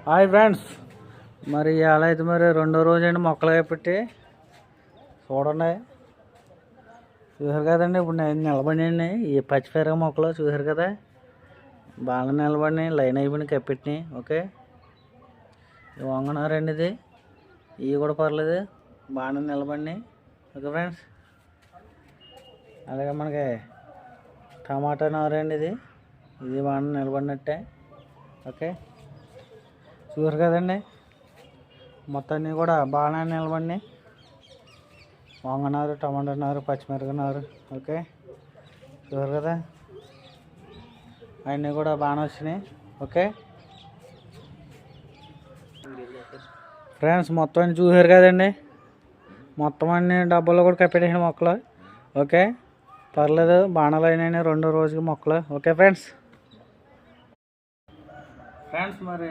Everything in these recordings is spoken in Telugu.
హాయ్ ఫ్రెండ్స్, మరి అలా అయితే మరి రెండో రోజు అండి మొక్కలు పెట్టి చూడండి. చూసారు కదండి, ఇప్పుడు నేను నిలబడినండి ఈ పచ్చిపెరగ మొక్కలు చూసారు కదా, బాగా నిలబడి లైన్ అయిపోయి కప్పెట్టినాయి. ఓకే, వంగనారండి, ఇది ఇవి కూడా పర్లేదు, బాగా నిలబడినాయి. ఓకే ఫ్రెండ్స్, అలాగే మనకి టమాటా నారండి, ఇది బాగా నిలబడినట్టే. ఓకే, చూసారు కదండి, మొత్తాన్ని కూడా బాగానే నిలబడినాయి. వంగనారు, టమాటా నారు, పచ్చిమిరపకాయ నారు. ఓకే, చూసారు కదా, అన్నీ కూడా బాగానే వచ్చినాయి. ఓకే ఫ్రెండ్స్, మొత్తం అన్ని చూసారు కదండి, మొత్తం అన్ని డబ్బాలో కూడా కప్పెట్టేసిన మొక్కలు. ఓకే, పర్లేదు, బాణాలు అయినాయి రెండో రోజుకి మొక్కలు. ఓకే ఫ్రెండ్స్, మరి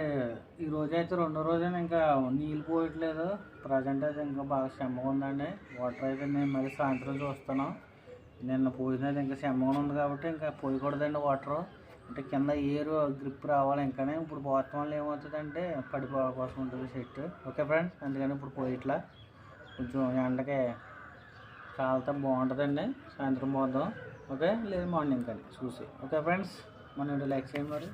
ఈ రోజు అయితే రెండో రోజైనా ఇంకా నీళ్ళు పోయట్లేదు. ప్రజెంట్ అయితే ఇంకా బాగా చెమ్మగా ఉందండి. వాటర్ అయితే నేను మళ్ళీ సాయంత్రం చూస్తాను. నిన్న పోయినది ఇంకా చెమ్మగా ఉంది కాబట్టి ఇంకా పోయకూడదండి వాటర్. అంటే కింద ఏరు గ్రిప్ రావాలి. ఇంకానే ఇప్పుడు పోతాం వల్ల ఏమవుతుందంటే పడిపోవడం కోసం ఉంటుంది చెట్టు. ఓకే ఫ్రెండ్స్, అందుకని ఇప్పుడు పోయిట్లా కొంచెం ఎండకి కాలితే బాగుంటుందండి. సాయంత్రం పోద్దాం. ఓకే, లేదు మార్నింగ్ కానీ చూసి. ఓకే ఫ్రెండ్స్, మన వీడియో లైక్ చేయండి మరి.